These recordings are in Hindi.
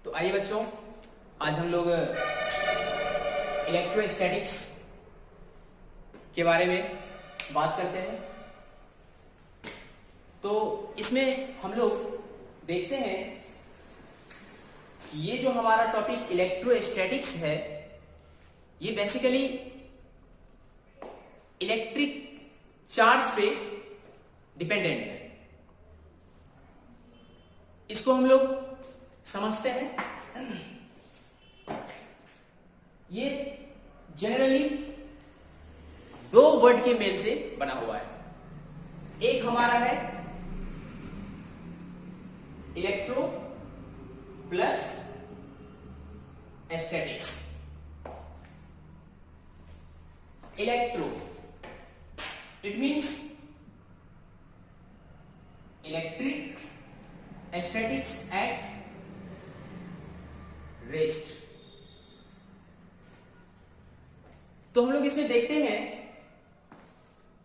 तो आइए बच्चों, आज हम लोग इलेक्ट्रोस्टैटिक्स के बारे में बात करते हैं। तो इसमें हम लोग देखते हैं कि ये जो हमारा टॉपिक इलेक्ट्रोस्टैटिक्स है, ये बेसिकली इलेक्ट्रिक चार्ज पे डिपेंडेंट है। इसको हम लोग समझते हैं। ये जनरली दो वर्ड के मेल से बना हुआ है। एक हमारा है electro plus aesthetics. Electro it means electric, aesthetics at rest. तो हम लोग इसमें देखते हैं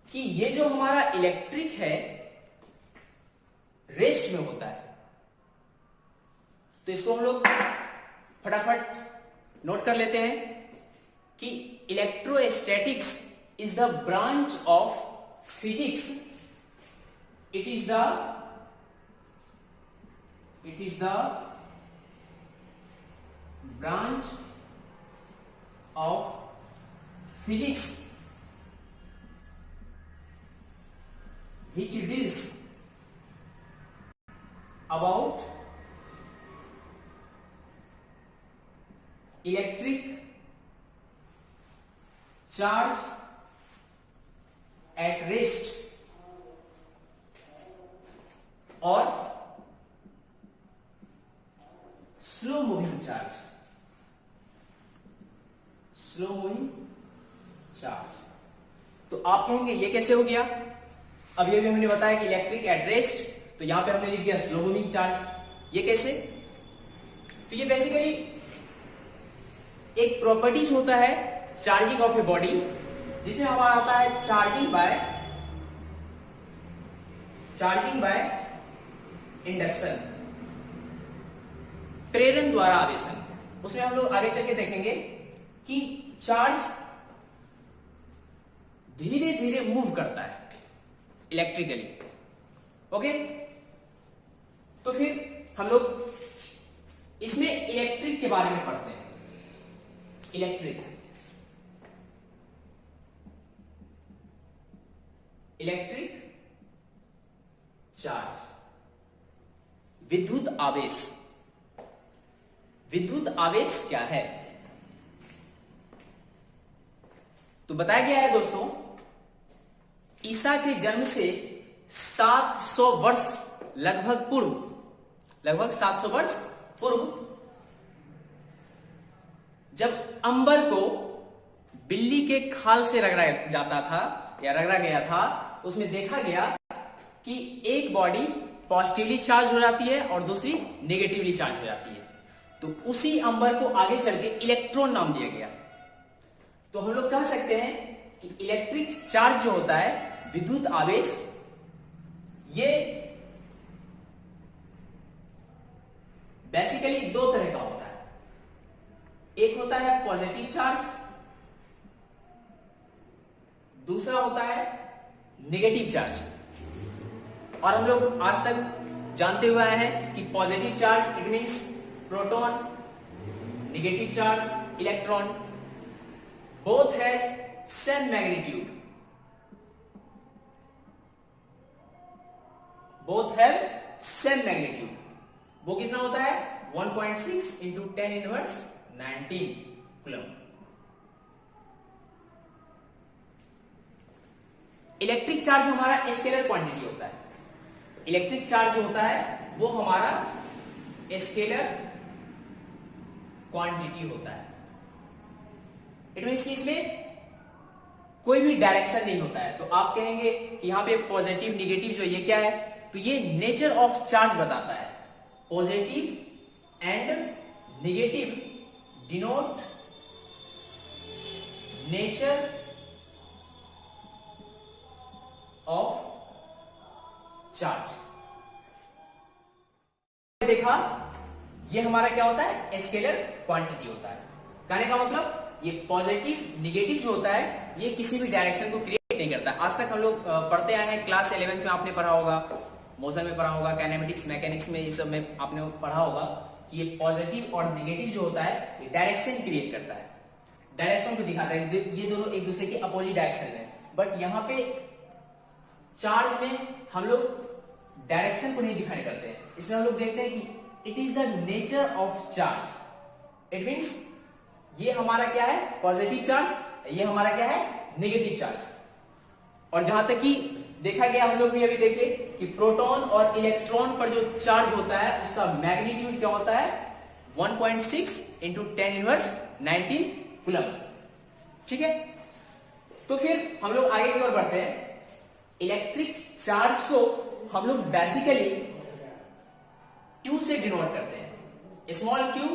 कि ये जो हमारा इलेक्ट्रिक है रेस्ट में होता है। तो इसको हम लोग फटाफट नोट कर लेते हैं कि electrostatics is the branch of physics. It is the branch of physics which deals about electric charge at rest or slow moving charge। Slow moving charge. तो आप कहेंगे ये कैसे हो गया? अभी अभी हमने बताया कि इलेक्ट्रिक एट रेस्ट, तो यहां पे हमने लिख दिया स्लो मूविंग चार्ज। ये कैसे? तो ये बेसिकली एक प्रॉपर्टीज होता है चार्जिंग ऑफ ए बॉडी, जिसमें हमारा आता है चार्जिंग बाय इंडक्शन, प्रेरण द्वारा आवेशन। उसमें हम लोग आगे चल के देखेंगे कि चार्ज धीरे धीरे मूव करता है इलेक्ट्रिकली। ओके, तो फिर हम लोग इसमें इलेक्ट्रिक के बारे में पढ़ते हैं। इलेक्ट्रिक चार्ज, विद्युत आवेश। विद्युत आवेश क्या है? तो बताया गया है दोस्तों, ईसा के जन्म से 700 वर्ष लगभग 700 वर्ष पूर्व, जब अंबर को बिल्ली के खाल से रगड़ा जाता था या रगड़ा गया था, तो उसमें देखा गया कि एक बॉडी पॉजिटिवली चार्ज हो जाती है और दूसरी नेगेटिवली चार्ज हो जाती है। तो उसी अंबर को आगे चल के इलेक्ट्रॉन नाम दिया गया। तो हम लोग कह सकते हैं कि इलेक्ट्रिक चार्ज जो होता है, विद्युत आवेश, ये बेसिकली दो तरह का होता है। एक होता है पॉजिटिव चार्ज, दूसरा होता है नेगेटिव चार्ज। और हम लोग आज तक जानते हुए आए हैं कि positive charge it means proton, negative charge electron. Both has same magnitude. Both have same magnitude. वो कितना होता है? 1.6 into 10 inverse 19 coulomb. Electric charge हमारा स्केलर क्वांटिटी होता है। इलेक्ट्रिक चार्ज जो होता है वो हमारा स्केलर क्वांटिटी होता है। इट मींस कि इसमें कोई भी डायरेक्शन नहीं होता है। तो आप कहेंगे कि यहां पे पॉजिटिव निगेटिव जो ये क्या है? तो ये नेचर ऑफ चार्ज बताता है। Positive and negative denote nature of charge. देखा ये हमारा क्या होता है, स्केलर क्वांटिटी होता है। कहने का मतलब ये पॉजिटिव निगेटिव जो होता है ये किसी भी डायरेक्शन को क्रिएट नहीं करता। आज तक हम लोग पढ़ते आए हैं, क्लास 11th में आपने पढ़ा होगा, मोशन में पढ़ा होगा, काइनेमेटिक्स मैकेनिक्स में, ये सब में आपने पढ़ा होगा कि ये पॉजिटिव और निगेटिव जो होता है ये डायरेक्शन क्रिएट करता है, डायरेक्शन को दिखाता है। ये दोनों एक दूसरे की अपोजिट डायरेक्शन है। बट यहाँ पे चार्ज में हम लोग डायरेक्शन को नहीं डिफाइन करते हैं। इसमें हम लोग देखते हैं कि it is the nature of charge. It means ये हमारा क्या है, पॉजिटिव चार्ज, ये हमारा क्या है, नेगेटिव चार्ज। और जहां तक कि देखा गया, हम लोग भी अभी देखे कि प्रोटॉन और इलेक्ट्रॉन पर जो चार्ज होता है उसका मैग्नीट्यूड क्या होता है, 1.6 इंटू 10⁻19 कूलम। ठीक है, तो फिर हम लोग आगे की ओर बढ़ते हैं। इलेक्ट्रिक चार्ज को हम लोग बेसिकली Q से डिनोट करते हैं, स्मॉल q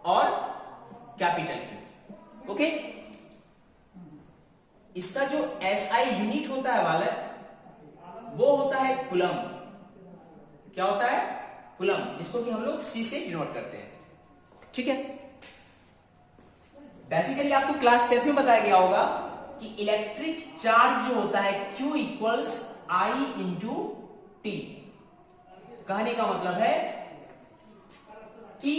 और कैपिटल Q। ओके, इसका जो SI यूनिट होता है बालक, वो होता है कूलम। क्या होता है, कूलम, जिसको कि हम लोग C से डिनोट करते हैं। ठीक है, बेसिकली आपको क्लास 10th में बताया गया होगा कि इलेक्ट्रिक चार्ज जो होता है Q equals I into T। कहने का मतलब है कि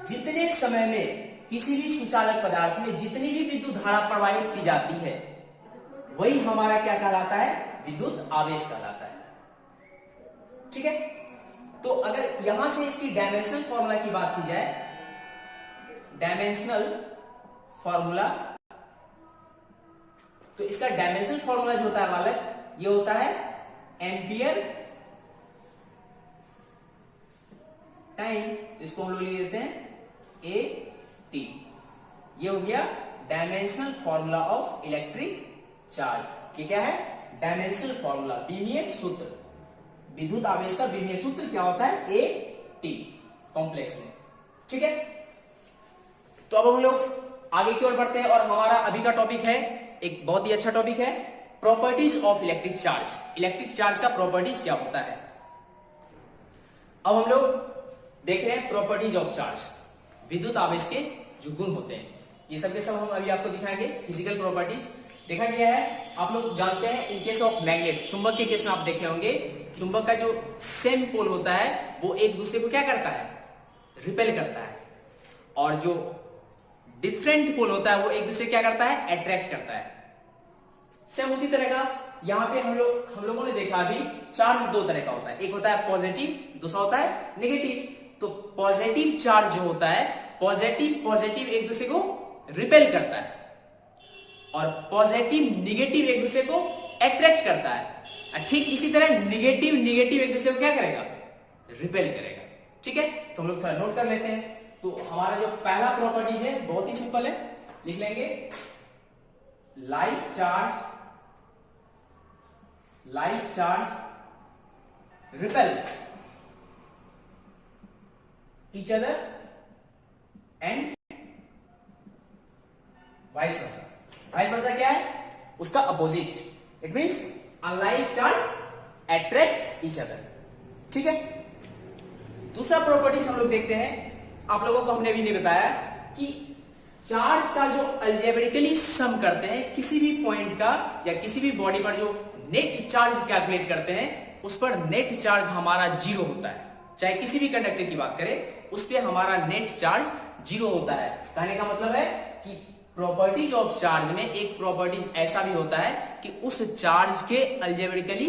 जितने समय में किसी भी सुचालक पदार्थ में जितनी भी विद्युत धारा प्रवाहित की जाती है वही हमारा क्या कहलाता है, विद्युत आवेश कहलाता है। ठीक है, तो अगर यहां से इसकी डायमेंशनल फॉर्मूला की बात की जाए, डायमेंशनल फॉर्मूला, तो इसका डायमेंशनल फॉर्मूला जो होता है बालक, ये होता है एम्पियर टाइम। इसको हम लोग ले लेते हैं ए टी। ये हो गया dimensional formula of electric charge. ये क्या है, डायमेंशनल फॉर्मूला, विमीय सूत्र, विद्युत आवेश का विमीय सूत्र क्या होता है, ए टी कॉम्प्लेक्स में। ठीक है, तो अब हम लोग आगे की ओर बढ़ते हैं और हमारा अभी का टॉपिक है, एक बहुत ही अच्छा टॉपिक है, properties of electric charge. Electric charge का प्रॉपर्टीज क्या होता है। अब हम लोग देख रहे हैं प्रॉपर्टीज ऑफ चार्ज, विद्युत आवेश के जो गुण होते हैं, ये सब के सब हम अभी आपको दिखाएंगे। फिजिकल प्रॉपर्टीज देखा गया है, आप लोग जानते हैं इन केस ऑफ मैग्नेट, चुंबक के केस में आप देखे होंगे, चुंबक का जो सेम पोल होता है वो एक दूसरे को क्या करता है, रिपेल करता है, और जो डिफरेंट पोल होता है वो एक दूसरे क्या करता है, अट्रैक्ट करता है। सेम उसी तरह का यहां पे हम लोगों ने देखा अभी, चार्ज दो तरह का होता है, एक होता है पॉजिटिव, दूसरा होता है नेगेटिव। तो पॉजिटिव चार्ज जो होता है, पॉजिटिव एक दूसरे को रिपेल करता है, और पॉजिटिव निगेटिव एक दूसरे को अट्रैक्ट करता है। ठीक इसी तरह निगेटिव एक दूसरे को क्या करेगा, रिपेल करेगा। ठीक है, तो हम लोग थोड़ा नोट कर लेते हैं। तो हमारा जो पहला प्रॉपर्टी है बहुत ही सिंपल है, लिख लेंगे, like charge repel each other and vice versa। vice versa क्या है, उसका opposite. It means unlike charge attract each other। ठीक है, दूसरा प्रॉपर्टीज हम लोग देखते हैं। आप लोगों को हमने भी नहीं बताया कि चार्ज का जो अलजेब्रिकली सम करते हैं किसी भी पॉइंट का या किसी भी बॉडी पर जो नेट चार्ज कैलकुलेट करते हैं, उस पर नेट चार्ज हमारा जीरो होता है। चाहे किसी भी कंडक्टर की बात करें, उस पर हमारा नेट चार्ज जीरो होता है। कहने का मतलब है कि प्रॉपर्टीज ऑफ चार्ज में एक प्रॉपर्टीज ऐसा भी होता है कि उस चार्ज के अलजेब्रिकली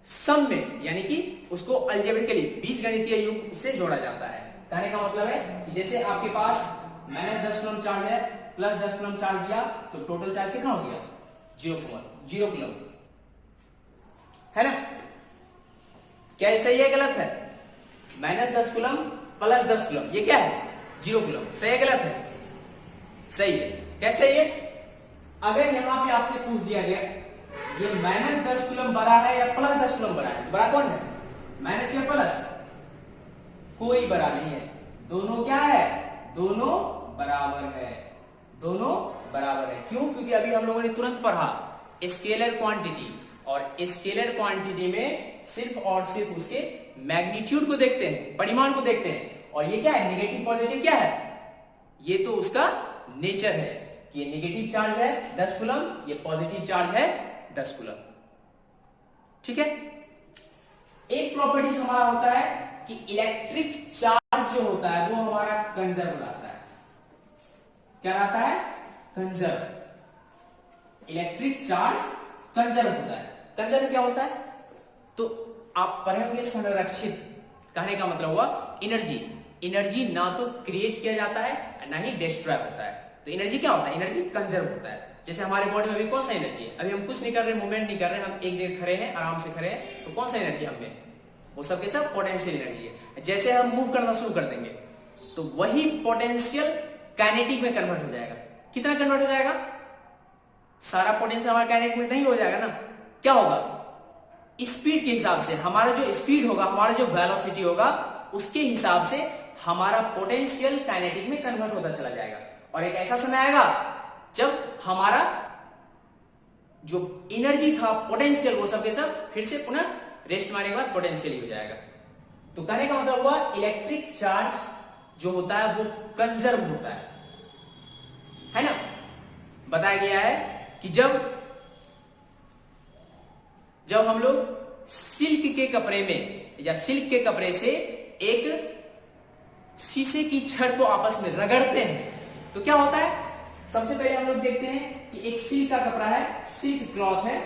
सम में, यानी कि उसको अलजेब्रिकली बीजगणितीय योग से जोड़ा जाता है। कहने का मतलब है कि जैसे आपके पास -10 कूलम चार्ज है, +10 कूलम चार्ज दिया, तो टोटल चार्ज कितना हो गया, 0 कूलम, है ना। क्या सही है, गलत है, -10 कूलम +10 कूलम, ये क्या है, 0 कूलम, सही है गलत है, सही है। कैसे ये, अगर यहां पे आपसे पूछ दिया गया ये -10 कूलम बड़ा है या +10 कूलम बड़ा है, तो बड़ा कौन है, माइनस या प्लस, कोई बड़ा नहीं है, दोनों क्या है, दोनों बराबर है, दोनों बराबर है। क्यों, क्योंकि अभी हम लोगों ने तुरंत पढ़ा स्केलर क्वांटिटी, और स्केलर क्वांटिटी में सिर्फ और सिर्फ उसके मैग्नीट्यूड को देखते हैं, परिमाण को देखते हैं, और ये क्या है, नेगेटिव पॉजिटिव क्या है, ये तो उसका नेचर है कि ये नेगेटिव चार्ज है 10 कूलम, ये पॉजिटिव चार्ज है 10 कूलम। ठीक है। एक प्रॉपर्टीज हमारा होता है कि इलेक्ट्रिक चार्ज जो होता है वो हमारा कंजर्व रहता है। क्या रहता है, कंजर्व। इलेक्ट्रिक चार्ज कंजर्व होता है। कंजर्व क्या होता है, तो आप पढ़े होंगे संरक्षित, कहने का मतलब हुआ एनर्जी। एनर्जी ना तो क्रिएट किया जाता है ना ही डिस्ट्रॉय होता है। तो एनर्जी क्या होता है, एनर्जी कंजर्व होता है। जैसे हमारे बॉडी में अभी कौन सा एनर्जी है, अभी हम कुछ नहीं कर रहे, मूवमेंट नहीं कर रहे, हम एक जगह खड़े हैं, आराम से खड़े हैं, तो कौन सा एनर्जी हमें, वो सब के सब पोटेंशियल एनर्जी है। जैसे हम मूव करना शुरू कर देंगे तो वही पोटेंशियल काइनेटिक में कन्वर्ट हो जाएगा। कितना कन्वर्ट हो जाएगा, सारा पोटेंशियल हमारा काइनेटिक में नहीं हो जाएगा ना। क्या होगा, स्पीड के हिसाब से हमारा जो स्पीड होगा, हमारा जो वेलोसिटी होगा, उसके हिसाब से हमारा पोटेंशियल काइनेटिक में कन्वर्ट होता चला जाएगा। और एक ऐसा समय आएगा जब हमारा जो एनर्जी था, पोटेंशियल, वो सब के सब फिर से पुनः रेस्ट मारने के बाद पोटेंशियल ही हो जाएगा। तो कहने का मतलब हुआ इलेक्ट्रिक चार्ज जो होता है वो कंजर्व होता है ना। बताया गया है कि जब हम लोग सिल्क के कपड़े में या सिल्क के कपड़े से एक शीशे की छड़ को आपस में रगड़ते हैं तो क्या होता है, सबसे पहले हम लोग देखते हैं कि एक सिल्क का कपड़ा है, सिल्क क्लॉथ है,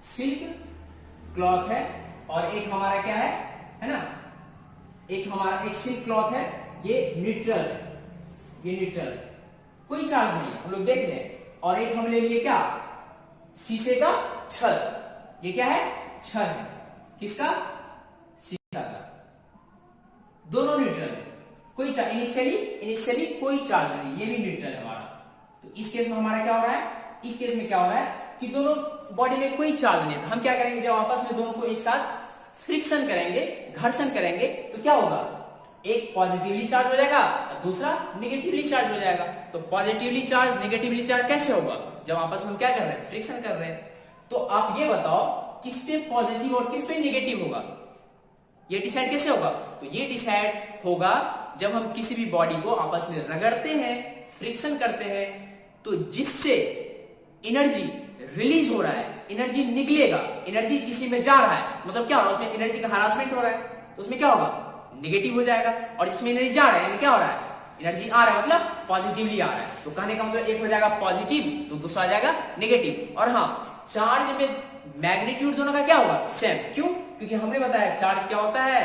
सिल्क क्लॉथ है, और एक हमारा क्या है ना, एक सिल्क क्लॉथ है, ये न्यूट्रल है, ये न्यूट्रल है, कोई चार्ज नहीं है, हम लोग देख रहे हैं। और एक हम ले लिए क्या, शीशे का छड़, ये क्या है, छड़ है, किसका, शीशा का, दोनों न्यूट्रल है, कोई चार्ज इनिशियली कोई चार्ज नहीं, ये भी न्यूट्रल है हमारा। तो इस केस में हमारा क्या हो रहा है, इस केस में क्या हो रहा है कि दोनों बॉडी में कोई चार्ज नहीं है, तो हम क्या करेंगे, जब आपस में दोनों को एक साथ फ्रिक्शन करेंगे, घर्षण करेंगे, तो क्या होगा, एक पॉजिटिवली चार्ज हो जाएगा और दूसरा नेगेटिवली चार्ज हो जाएगा। तो पॉजिटिवली चार्ज नेगेटिवली चार्ज कैसे होगा, जब आपस में क्या कर रहे हैं, फ्रिक्शन कर रहे हैं। तो आप ये बताओ किस पे पॉजिटिव और किस पे नेगेटिव होगा, ये डिसाइड कैसे होगा, तो ये डिसाइड होगा जब हम किसी भी बॉडी को आपस में रगड़ते हैं, फ्रिक्शन करते हैं, तो जिससे एनर्जी रिलीज हो रहा है, एनर्जी निकलेगा, एनर्जी किसी में जा रहा है, मतलब क्या हो रहा है, उसमें एनर्जी का हरासमेंट हो रहा है, तो उसमें क्या होगा, नेगेटिव हो जाएगा। और इसमें एनर्जी जा रहा है, क्या हो रहा है, एनर्जी आ रहा है, मतलब पॉजिटिवली आ रहा है। तो कहने का मतलब एक हो जाएगा पॉजिटिव तो दूसरा आ जाएगा नेगेटिव। और हाँ, चार्ज में मैग्नीट्यूड दोनों का क्या होगा, सेम। क्यों, क्योंकि हमने बताया चार्ज क्या होता है,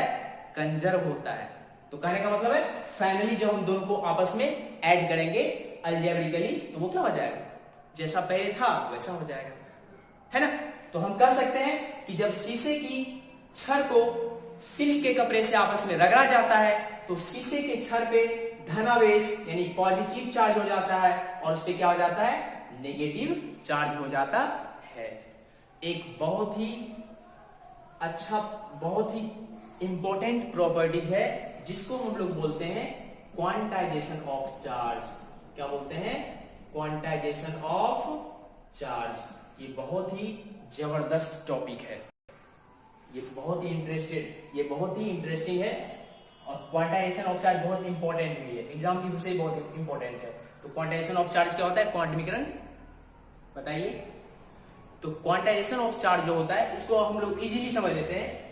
कंजर्व होता है। तो कहने का मतलब है फाइनली जब हम दोनों को आपस में ऐड करेंगे अलजेब्रिकली तो वो क्या हो जाएगा, जैसा पहले था वैसा हो जाएगा, है ना। तो हम कह सकते हैं कि जब शीशे की छड़ को सिल्क के कपड़े से आपस में रगड़ा जाता है तो शीशे के छड़ पे धनावेश यानी पॉजिटिव चार्ज हो जाता है और उस पे क्या हो जाता है, नेगेटिव चार्ज हो जाता है। एक बहुत ही अच्छा, बहुत ही इंपॉर्टेंट प्रॉपर्टीज है जिसको हम लोग बोलते हैं क्वांटाइजेशन ऑफ चार्ज। क्या बोलते हैं, क्वांटाइजेशन ऑफ चार्ज। ये बहुत ही जबरदस्त टॉपिक है, ये बहुत ही इंटरेस्टिंग है और क्वांटाइजेशन ऑफ चार्ज बहुत इंपॉर्टेंट भी है, एग्जाम की विषय बहुत इंपॉर्टेंट है। तो क्वांटाइजेशन ऑफ चार्ज क्या होता है, क्वांटमीकरण बताइए। तो क्वांटाइजेशन ऑफ चार्ज जो होता है इसको हम लोग इजीली समझ लेते हैं।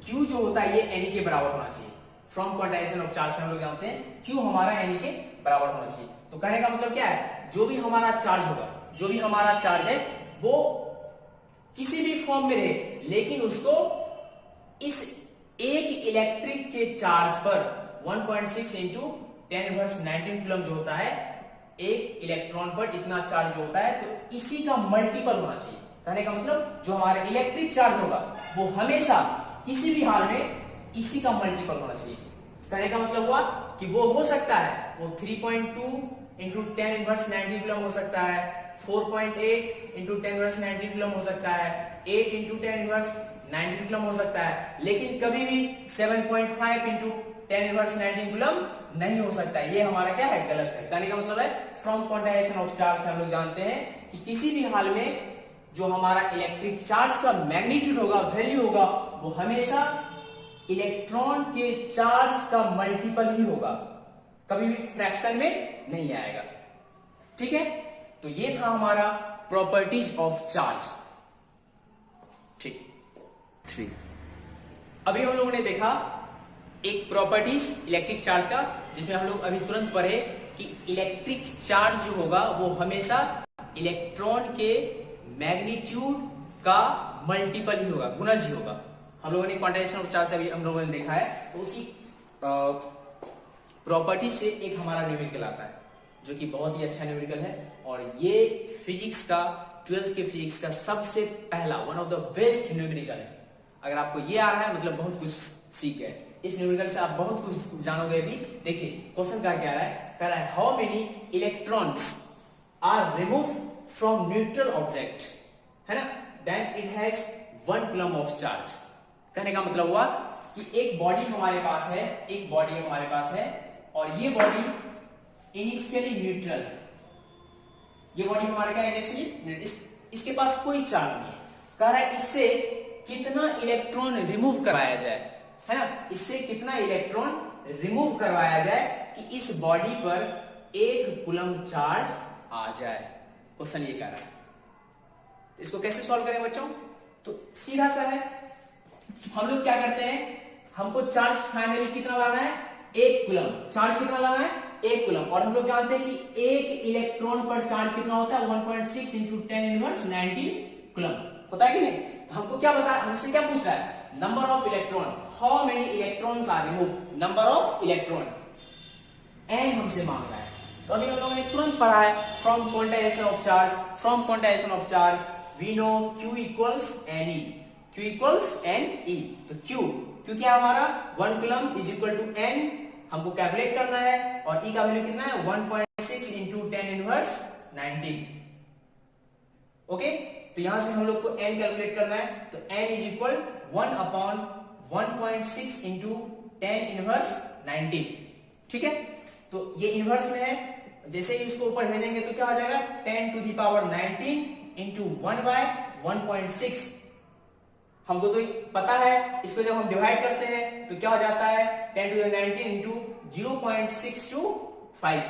Q जो होता है ये N के बराबर होना चाहिए। फ्रॉम क्वांटाइजेशन ऑफ चार्ज से हम लोग जानते हैं Q हमारा N के बराबर होना चाहिए। तो कहने का मतलब क्या है, जो भी हमारा चार्ज होगा, जो भी हमारा चार्ज है वो किसी भी फॉर्म में रहे, लेकिन उसको इस एक इलेक्ट्रिक के चार्ज पर 1.6 इंटू 10⁻19 कूलम जो होता है, एक इलेक्ट्रॉन पर इतना चार्ज जो होता है, तो इसी का मल्टीपल होना चाहिए। कहने का मतलब जो हमारा इलेक्ट्रिक चार्ज होगा वो हमेशा किसी भी हाल में इसी का मल्टीपल होना चाहिए। कहने का मतलब हुआ कि वो हो सकता है वो 3.2 इंटू 10⁻19 कूलम हो सकता है, 4.8 इंटू 10⁻19 कूलम हो सकता है, 8 इंटू 10⁻19 कूलम हो सकता है, लेकिन कभी भी 7.5 इंटू 10⁻19 कूलम नहीं हो सकता है। ये हमारा क्या है, गलत है। कहने का मतलब है फ्रॉम क्वांटाइजेशन ऑफ चार्ज से हम लोग जानते हैं कि किसी भी हाल में जो हमारा इलेक्ट्रिक चार्ज का मैग्नीट्यूड होगा, वैल्यू होगा, वो हमेशा इलेक्ट्रॉन के चार्ज का मल्टीपल ही होगा, कभी भी फ्रैक्शन में नहीं आएगा। ठीक है, तो ये था हमारा प्रॉपर्टीज ऑफ चार्ज। ठीक, 3 अभी हम लोगों ने देखा एक प्रॉपर्टीज इलेक्ट्रिक चार्ज का, जिसमें हम लोग अभी तुरंत पढ़े कि इलेक्ट्रिक चार्ज जो होगा वो हमेशा इलेक्ट्रॉन के मैग्नीट्यूड का मल्टीपल ही होगा, गुणज ही होगा। हम लोगों ने क्वांटाइजेशन ऑफ चार्ज अभी हम लोगों ने देखा है, तो उसी प्रॉपर्टी से एक हमारा न्यूमेरिकल आता है जो कि बहुत ही अच्छा न्यूमेरिकल है, और ये फिजिक्स का 12th के फिजिक्स का सबसे पहला one of the best numerical है। अगर आपको ये आ रहा है मतलब बहुत कुछ सीख गए, इस न्यूमेरिकल से आप बहुत कुछ जानोगे भी। देखिए क्वेश्चन का क्या है, कह रहा है how many electrons are remove from neutral object, है ना, then it has 1 coulomb of charge. कहने का मतलब हुआ कि एक बॉडी हमारे पास है, एक बॉडी हमारे पास है, और ये बॉडी इनिशियली न्यूट्रल है। ये बॉडी हमारे क्या इनिशियली, इसके पास कोई चार्ज नहीं है। कह रहा है इससे कितना इलेक्ट्रॉन रिमूव करवाया जाए, है ना, इससे कितना इलेक्ट्रॉन रिमूव करवाया जाए कि इस बॉडी पर 1 कूलम चार्ज आ जाए। क्वेश्चन ये कह रहा है, इसको कैसे सॉल्व करें बच्चों? तो सीधा सा है, हम लोग क्या करते हैं, हमको चार्ज फाइनली कितना लाना है, 1 कूलम। चार्ज कितना लाना है, 1 कूलम, और हम लोग जानते हैं कि एक इलेक्ट्रॉन पर चार्ज कितना होता है, 1.6 इंटू 10 इनवर्स 19 कूलम होता है कि नहीं। तो हमको क्या बता, हमसे क्या पूछ रहा है, number of electron, how many electrons are remove, number of electron, n हमसे मांग रहा है। तो अभी हम लोगों ने तुरंत पढ़ा है from quantization of charge, from quantization of charge we know Q equals n e, Q equals n e. तो Q क्या हमारा 1 coulomb is equal to n, हमको कैलकुलेट करना है, और E का वैल्यू कितना है 1.6 इंटू 10 इनवर्स 19। ओके, तो यहां से हम लोग को n कैलकुलेट करना है, तो n is equal 1 upon 1.6 into 10 inverse 19। ठीक है, तो ये इनवर्स में है, जैसे ही इसको ऊपर भेजेंगे तो क्या हो जाएगा, 10 to the power 19 into 1 by 1.6। हमको तो पता है, इसको जब हम डिवाइड करते हैं तो क्या हो जाता है, 10 टू द 19 इंटू 0.625,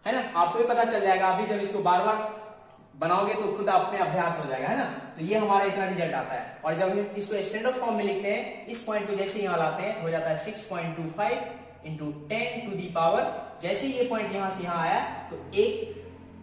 है ना। आपको भी पता चल जाएगा, अभी जब इसको बार बार बनाओगे तो खुद अपने अभ्यास हो जाएगा, है ना। तो ये हमारा इतना रिजल्ट आता है, और जब हम इसको स्टैंडर्ड फॉर्म में लिखते हैं, इस पॉइंट को जैसे यहां लाते हैं हो जाता है 6.25 इंटू 10 टू दी पावर, जैसे ये पॉइंट यहां से यहां आया तो एक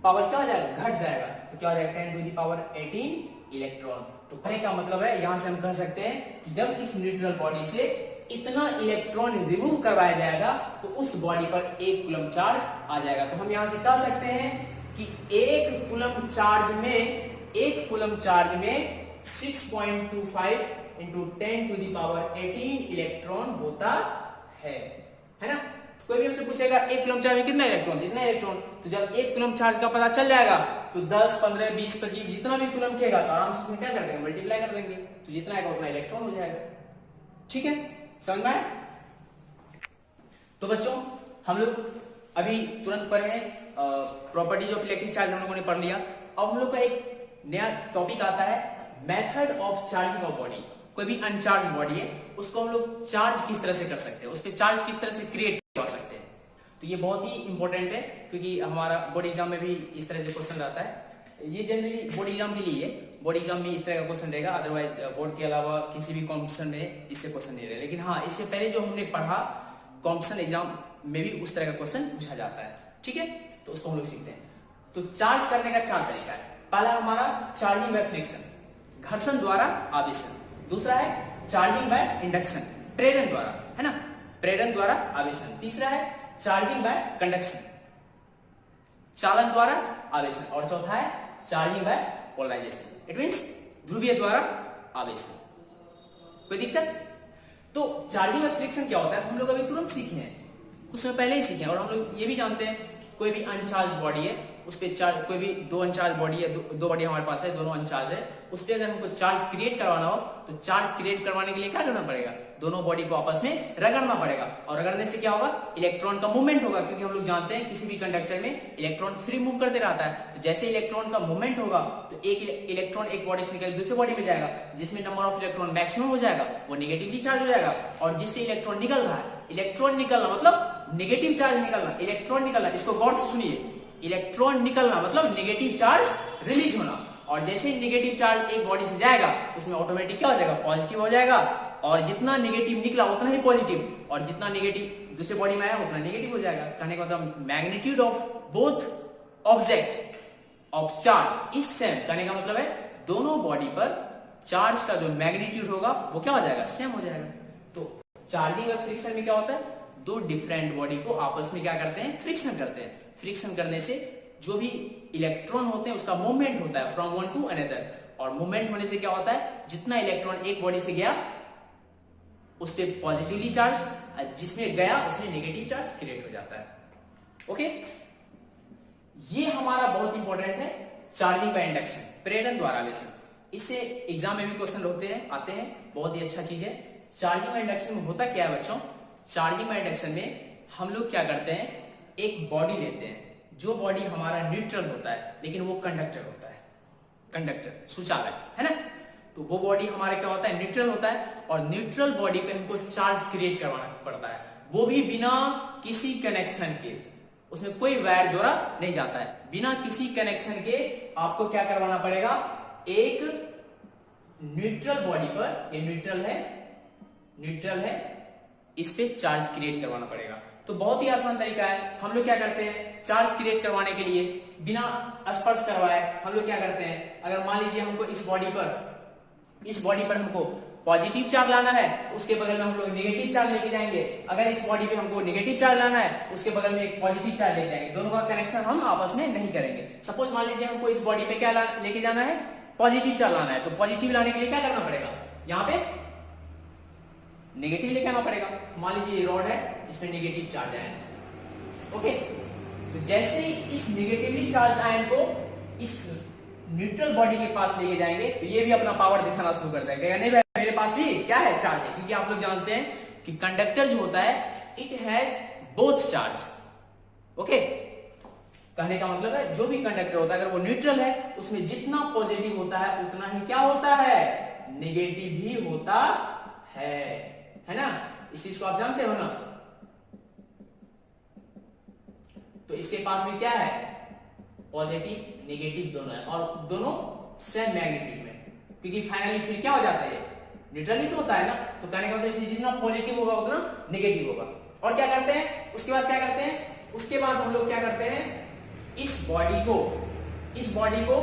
पावर क्या हो जाएगा, घट जाएगा, तो क्या हो जाएगा 10 टू दी पावर 18 इलेक्ट्रॉन। तो कहने का मतलब है, यहां से हम कह सकते हैं कि जब इस न्यूट्रल बॉडी से इतना इलेक्ट्रॉन रिमूव करवाया जाएगा तो उस बॉडी पर 1 कूलम चार्ज आ जाएगा। तो हम यहां से कह सकते हैं कि 1 कूलम चार्ज में 6.25 into 10 to the power 18 electron होता है ना। तो कोई भी हमसे पूछेगा 1 कूलम चार्ज में कितना इलेक्ट्रॉन, जितना इलेक्ट्रॉन, तो जब 1 कूलम चार्ज का पता चल जाएगा तो 10, 15, 20, 25 जितना भी कूलम कहेगा तो आराम से क्या कर देंगे, मल्टीप्लाई कर देंगे, तो जितना आएगा उतना इलेक्ट्रॉन हो जाएगा। ठीक है, समझ में आया? तो बच्चों हम लोग अभी तुरंत पढ़े हैं प्रॉपर्टीज ऑफ इलेक्ट्रिक चार्ज, हम लोगों ने पढ़ लिया। अब हम लोग का एक नया टॉपिक आता है, method of charging of body. कोई भी अनचार्ज बॉडी है उसको हम लोग चार्ज किस तरह से कर सकते हैं, उस पर चार्ज किस तरह से क्रिएट कर सकते हैं। तो ये बहुत ही इंपॉर्टेंट है, क्योंकि हमारा बोर्ड एग्जाम में भी इस तरह से क्वेश्चन आता है। ये जनरली बोर्ड एग्जाम के लिए है, बोर्ड एग्जाम में इस तरह का क्वेश्चन रहेगा, अदरवाइज बोर्ड के अलावा किसी भी कॉम्पिटिशन में इससे क्वेश्चन नहीं रहेगा। लेकिन हाँ, इससे पहले जो हमने पढ़ा कॉम्पिटिशन एग्जाम में भी उस तरह का क्वेश्चन पूछा जाता है। ठीक है, तो उसको हम लोग सीखते हैं। तो चार्ज करने का 4 तरीका है। पहला हमारा चार्जिंग बाय फ्रिक्शन, घर्षण द्वारा आवेशन। दूसरा है चार्जिंग बाय इंडक्शन, प्रेरण द्वारा, है ना, प्रेरण द्वारा आवेशन। तीसरा है चार्जिंग बाय कंडक्शन, चालन द्वारा आवेशन। और चौथा है charging by polarization, it means ध्रुवीय द्वारा आवेशन। कोई दिक्कत? तो चार्जिंग बाय फ्रिक्शन क्या होता है हम लोग अभी तुरंत सीखे हैं, कुछ समय पहले ही सीखे हैं। और हम लोग ये भी जानते हैं कि कोई भी अनचार्ज बॉडी है उस पे चार्ज, कोई भी 2 अनचार्ज बॉडी है, दो बॉडी हमारे पास है, दोनों अनचार्ज है, उस पे अगर हमको चार्ज क्रिएट करवाना हो तो चार्ज क्रिएट करवाने के लिए क्या करना पड़ेगा, दोनों बॉडी को आपस में रगड़ना पड़ेगा, और रगड़ने से क्या होगा, इलेक्ट्रॉन का मूवमेंट होगा, क्योंकि हम लोग जानते हैं किसी भी कंडक्टर में इलेक्ट्रॉन फ्री मूव करते रहता है। तो जैसे इलेक्ट्रॉन का मूवमेंट होगा तो एक इलेक्ट्रॉन एक बॉडी से निकल दूसरी बॉडी में जाएगा, जिसमें नंबर ऑफ इलेक्ट्रॉन मैक्सिमम हो जाएगा, वो नेगेटिवली चार्ज हो जाएगा। और जिससे इलेक्ट्रॉन निकल रहा है, इलेक्ट्रॉन निकलना मतलब नेगेटिव चार्ज निकलना, इलेक्ट्रॉन निकलना, इसको गौर से सुनिए, इलेक्ट्रॉन निकलना मतलब नेगेटिव चार्ज रिलीज होना। और जैसे ही नेगेटिव चार्ज एक बॉडी से जाएगा उसमें ऑटोमेटिक क्या हो जाएगा, पॉजिटिव हो जाएगा, और जितना नेगेटिव निकला उतना ही पॉजिटिव, और जितना नेगेटिव दूसरे बॉडी में आया उतना नेगेटिव हो जाएगा। कहने का मतलब magnitude of both object of charge is same. कहने का मतलब है दोनों बॉडी पर चार्ज का जो मैग्नीट्यूड होगा वो क्या हो जाएगा, सेम हो जाएगा। तो चार्जिंग और फ्रिक्शन में क्या होता है, दो डिफरेंट बॉडी को आपस में क्या करते हैं, फ्रिक्शन करते हैं। फ्रिक्शन करने से जो भी इलेक्ट्रॉन होते हैं उसका मूवमेंट होता है फ्रॉम वन टू अनदर, और मूवमेंट होने से क्या होता है, जितना इलेक्ट्रॉन एक बॉडी से गया उस पर पॉजिटिवली चार्ज, जिसमें गया उसमें नेगेटिव चार्ज क्रिएट हो जाता है। ओके, ये हमारा बहुत इंपॉर्टेंट है, चार्जिंग बाय इंडक्शन, प्रेरण द्वारा आवेशन। इससे एग्जाम में भी क्वेश्चन होते हैं, आते हैं, बहुत ही अच्छा चीज है। चार्जिंग बाय इंडक्शन में होता क्या है बच्चों, चार्जिंग बाय इंडक्शन में हम लोग क्या करते हैं, एक बॉडी लेते हैं, जो बॉडी हमारा न्यूट्रल होता है लेकिन वो कंडक्टर होता है, कंडक्टर सुचालक है ना। तो वो बॉडी हमारे क्या होता है, न्यूट्रल होता है, और न्यूट्रल बॉडी पे हमको चार्ज क्रिएट करवाना पड़ता है, वो भी बिना किसी कनेक्शन के, उसमें कोई वायर जोड़ा नहीं जाता है, बिना किसी कनेक्शन के आपको क्या करवाना पड़ेगा, एक न्यूट्रल बॉडी पर, ये न्यूट्रल है, इस पे चार्ज क्रिएट करवाना पड़ेगा। तो बहुत ही आसान तरीका है। हम लोग क्या करते हैं, चार्ज क्रिएट करवाने के लिए बिना स्पर्श करवाए हम लोग क्या करते हैं, अगर मान लीजिए हमको इस बॉडी पर हमको पॉजिटिव चार्ज लाना है तो उसके बगल में हम लोग नेगेटिव चार्ज लेके जाएंगे, अगर इस बॉडी पे हमको नेगेटिव चार्ज लाना है उसके बगल में एक पॉजिटिव चार्ज लेके जाएंगे, दोनों का कनेक्शन हम आपस में नहीं करेंगे। सपोज मान लीजिए हमको इस बॉडी पे क्या लेके जाना है, पॉजिटिव चार्ज लाना है, तो पॉजिटिव लाने के लिए क्या करना पड़ेगा, यहाँ पे नेगेटिव लेके आना पड़ेगा। तो मान लीजिए ये रॉड है, इसमें नेगेटिव चार्ज आयन, ओके, तो जैसे ही इस नेगेटिवली चार्ज आयन को इस न्यूट्रल बॉडी के पास लेके जाएंगे तो ये भी अपना पावर दिखाना शुरू कर देगा, नहीं भाई मेरे पास भी क्या है, चार्ज है, क्योंकि आप लोग जानते हैं कि कंडक्टर जो होता है it has both charge. Okay, कहने का मतलब है जो भी कंडक्टर होता है अगर वो न्यूट्रल है उसमें जितना पॉजिटिव होता है उतना ही क्या होता है, नेगेटिव भी होता है ना। इस चीज को आप जानते हो ना। तो इसके पास भी क्या है, पॉजिटिव नेगेटिव दोनों है, और दोनों सेम मैग्नीट्यूड में, क्योंकि फाइनली फिर क्या हो जाता है, न्यूट्रल ही तो होता है ना। तो कहने का मतलब जितना पॉजिटिव होगा उतना नेगेटिव होगा। और क्या करते हैं, उसके बाद क्या करते हैं, उसके बाद हम लोग क्या करते हैं, इस बॉडी को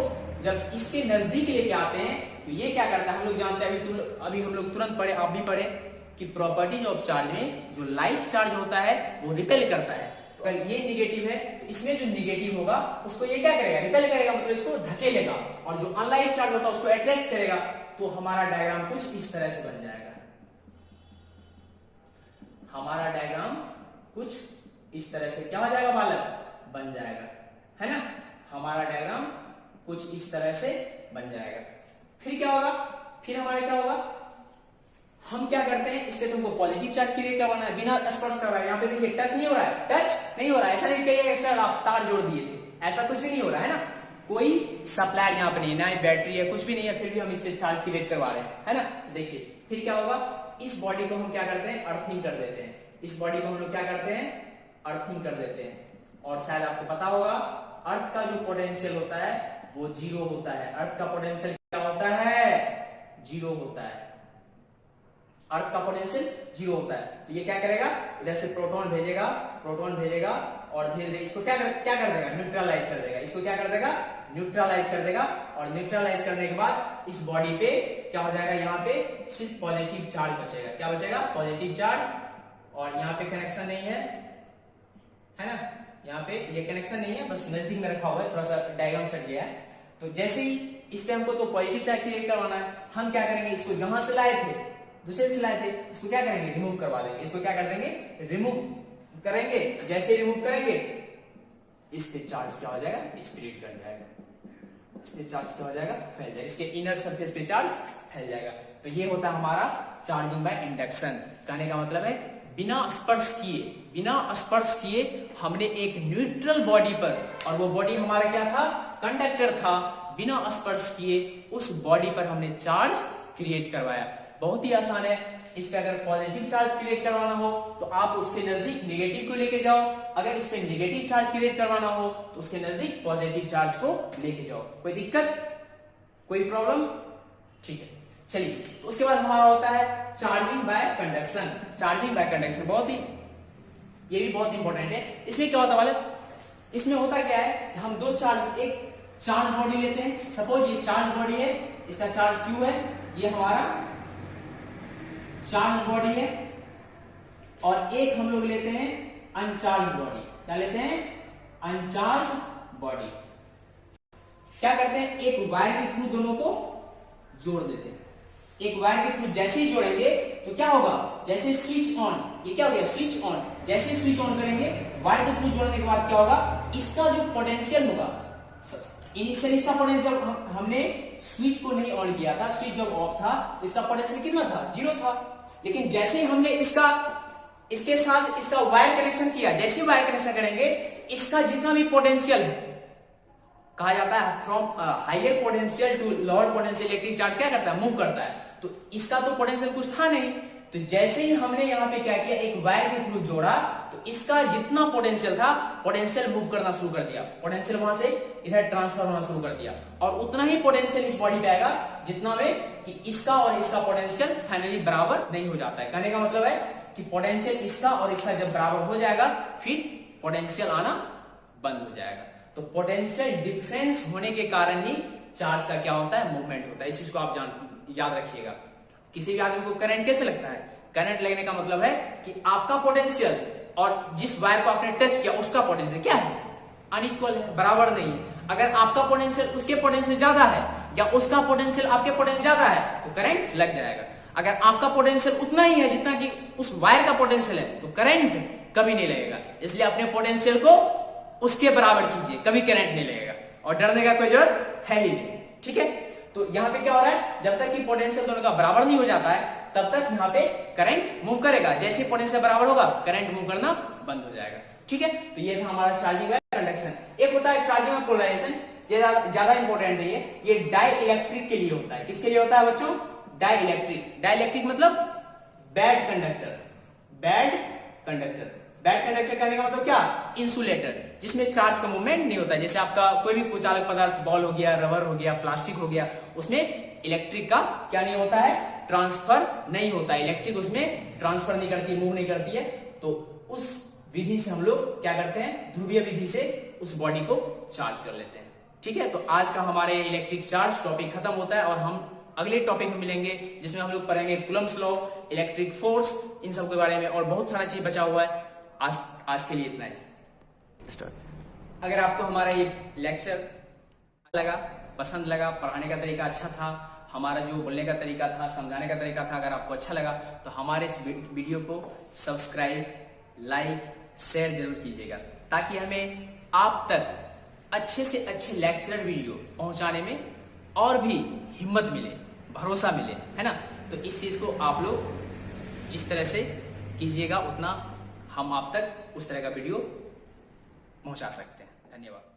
जब इसके नजदीक लेके आते हैं तो ये क्या करता है, हम लोग जानते हैं अभी हम लोग तुरंत पढ़े, आप भी पढ़े कि प्रॉपर्टीज ऑफ चार्ज में जो लाइट चार्ज होता है वो रिपेल करता है। तो अगर ये निगेटिव है तो इसमें जो निगेटिव होगा उसको ये क्या करेगा, रिपेल करेगा, मतलब इसको धकेलेगा, और जो अनलाइट चार्ज होता है उसको अट्रैक्ट करेगा। तो हमारा डायग्राम कुछ इस तरह से बन जाएगा, हमारा डायग्राम कुछ इस तरह से क्या हो जाएगा बालक, बन जाएगा, है ना। हमारा डायग्राम कुछ इस तरह से बन जाएगा। फिर क्या होगा, फिर हमारा क्या होगा, हम क्या करते हैं, इस पे तुमको पॉजिटिव चार्ज क्रिएट करवाना है बिना स्पर्श करवाए। यहाँ पे देखिए टच नहीं हो रहा है, टच नहीं हो रहा है, ऐसा नहीं कहिए सर आप तार जोड़ दिए थे, ऐसा कुछ भी नहीं हो रहा है ना, कोई सप्लाई यहाँ पे नहीं, ना बैटरी है, कुछ भी नहीं है, फिर भी हम इस पे चार्ज क्रिएट करवा रहे हैं, है ना। देखिए फिर क्या होगा, इस बॉडी को हम क्या करते हैं, अर्थिंग कर देते हैं, इस बॉडी को हम लोग क्या करते हैं, अर्थिंग कर देते हैं। और शायद आपको पता होगा अर्थ का जो पोटेंशियल होता है वो जीरो होता है, अर्थ का पोटेंशियल क्या होता है, जीरो होता है, अर्थ का पोटेंशियल जीरो होता है। तो ये क्या करेगा, इधर से प्रोटॉन भेजेगा और धीरे धीरे इसको क्या कर देगा, न्यूट्रलाइज कर देगा, इसको क्या कर देगा, न्यूट्रलाइज कर देगा। और न्यूट्रलाइज करने के बाद इस बॉडी पे क्या हो जाएगा, यहाँ पे सिर्फ पॉजिटिव चार्ज बचेगा, क्या बचेगा, पॉजिटिव चार्ज। और यहाँ पे कनेक्शन नहीं है ना, यहाँ पे ये कनेक्शन नहीं है, बस नजदीक में रखा हुआ है, थोड़ा सा डायग्राम सट गया है। तो जैसे ही इस पे हमको तो पॉजिटिव चार्ज क्रिएट करवाना है, हम क्या करेंगे, इसको जहां से लाए थे, दूसरे से लाए थे, इसको क्या करेंगे, रिमूव करवा देंगे, इसको क्या कर देंगे, रिमूव करेंगे। जैसे रिमूव करेंगे इस पे चार्ज क्या हो जाएगा, स्प्लिट कर जाएगा। इसमें चार्ज क्या हो जाएगा, फैल जाएगा, इसके इनर सरफेस पे चार्ज फैल जाएगा। तो ये होता है हमारा चार्जिंग बाय इंडक्शन। कहने का मतलब है बिना स्पर्श किए हमने एक न्यूट्रल बॉडी पर, और वो बॉडी हमारा क्या था, कंडक्टर था, बिना स्पर्श किए उस बॉडी पर हमने चार्ज क्रिएट करवाया। बहुत ही आसान है। इस पे अगर पॉजिटिव चार्ज क्रिएट करवाना हो तो आप उसके नजदीक नेगेटिव को लेके जाओ, अगर इस पे नेगेटिव चार्ज क्रिएट करवाना हो तो उसके नजदीक पॉजिटिव चार्ज को लेके जाओ। कोई दिक्कत, कोई प्रॉब्लम? ठीक है, चलिए। तो उसके बाद हमारा होता है charging bye conduction. Charging by conduction बहुत ही, ये भी बहुत इंपॉर्टेंट है। इसमें क्या होता है, इसमें होता क्या है, हम दो चार्ज, एक चार्ज बॉडी लेते हैं। सपोज ये चार्ज बॉडी है, इसका चार्ज Q है, ये हमारा चार्ज बॉडी है, और एक हम लोग लेते हैं अनचार्ज बॉडी। क्या लेते हैं? Uncharged body. क्या करते हैं, एक वायर के थ्रू दोनों को जोड़ देते हैं। एक वायर के थ्रू जैसे ही जोड़ेंगे तो क्या होगा, जैसे स्विच ऑन, ये क्या हो गया, स्विच ऑन। जैसे स्विच ऑन करेंगे, वायर के थ्रू जोड़ने के बाद क्या होगा, इसका जो पोटेंशियल होगा, इनिशियल इसका पोटेंशियल, हमने स्विच को नहीं ऑन किया था, स्विच जब ऑफ था इसका पोटेंशियल कितना था, 0 था। लेकिन जैसे ही हमने इसके साथ इसका वायर कनेक्शन किया, जैसे वायर कनेक्शन करेंगे, इसका जितना भी पोटेंशियल है, कहा जाता है from higher potential to lower potential electric charge क्या करता है, मूव करता है। तो इसका तो पोटेंशियल कुछ था नहीं, तो जैसे ही हमने यहाँ पे क्या किया, एक वायर के थ्रू जोड़ा, तो इसका जितना पोटेंशियल था, पोटेंशियल मूव करना शुरू कर दिया, पोटेंशियल वहां से इधर ट्रांसफर होना शुरू कर दिया, और उतना ही पोटेंशियल इस बॉडी पे आएगा जितना में कि इसका और इसका पोटेंशियल फाइनली बराबर नहीं हो जाता है। कहने का मतलब है कि पोटेंशियल इसका और इसका जब बराबर हो जाएगा, फिर पोटेंशियल आना बंद हो जाएगा। तो पोटेंशियल डिफरेंस होने के कारण ही चार्ज का क्या होता है, मूवमेंट होता है। इस चीज को आप याद रखिएगा। किसी भी आदमी को करंट कैसे लगता है, करंट लगने का मतलब है कि आपका पोटेंशियल और जिस वायर को आपने टच किया उसका पोटेंशियल क्या है, अनइक्वल है, बराबर नहीं है। अगर आपका पोटेंशियल उसके पोटेंशियल ज्यादा है या उसका पोटेंशियल आपके पोटेंशियल ज्यादा है तो करंट लग जाएगा। अगर आपका पोटेंशियल उतना ही है जितना कि उस वायर का पोटेंशियल है तो करंट कभी नहीं लगेगा। इसलिए अपने पोटेंशियल को उसके बराबर कीजिए, कभी करंट नहीं लगेगा, और डरने का कोई जरूरत है ही नहीं। ठीक है, तो यहाँ पे क्या हो रहा है, जब तक कि पोटेंशियल दोनों का बराबर नहीं हो जाता है तब तक यहाँ पे करंट मूव करेगा। जैसे पोटेंशियल बराबर होगा, करंट मूव करना बंद हो जाएगा। ठीक है, तो ये था हमारा चार्जिंग बाय कंडक्शन। एक होता है चार्जिंग बाय पोलराइजेशन, ज्यादा इंपॉर्टेंट है ये डाई इलेक्ट्रिक के लिए होता है। किसके लिए होता है बच्चों, डाई इलेक्ट्रिक। डाई इलेक्ट्रिक मतलब bad conductor, bad conductor. Bad conductor कहने का मतलब क्या, इंसुलेटर, जिसमें चार्ज का मूवमेंट नहीं होता है। जैसे आपका कोई भी कुचालक पदार्थ, बॉल हो गया, रबर हो गया, प्लास्टिक हो गया, उसमें इलेक्ट्रिक का क्या नहीं होता है, ट्रांसफर नहीं होता है। इलेक्ट्रिक उसमें ट्रांसफर नहीं करती, मूव नहीं करती है। तो उस विधि से हम लोग क्या करते हैं, ध्रुवीय विधि से उस बॉडी को चार्ज कर लेते हैं। ठीक है, तो आज का हमारे इलेक्ट्रिक चार्ज टॉपिक खत्म होता है, और हम अगले टॉपिक में मिलेंगे जिसमें हम लोग पढ़ेंगे कूलम्ब्स लॉ, इलेक्ट्रिक फोर्स, इन सब के बारे में, और बहुत सारा चीज बचा हुआ है। आज के लिए इतना ही। अगर आपको हमारा ये लेक्चर लगा, पसंद लगा, पढ़ाने का तरीका अच्छा था, हमारा जो बोलने का तरीका था, समझाने का तरीका था, अगर आपको अच्छा लगा तो हमारे इस वीडियो को सब्सक्राइब, लाइक, शेयर जरूर कीजिएगा, ताकि हमें आप तक अच्छे से अच्छे लेक्चरर वीडियो पहुंचाने में और भी हिम्मत मिले, भरोसा मिले, है ना। तो इस चीज को आप लोग जिस तरह से कीजिएगा, उतना हम आप तक उस तरह का वीडियो पहुंचा सकते हैं। धन्यवाद।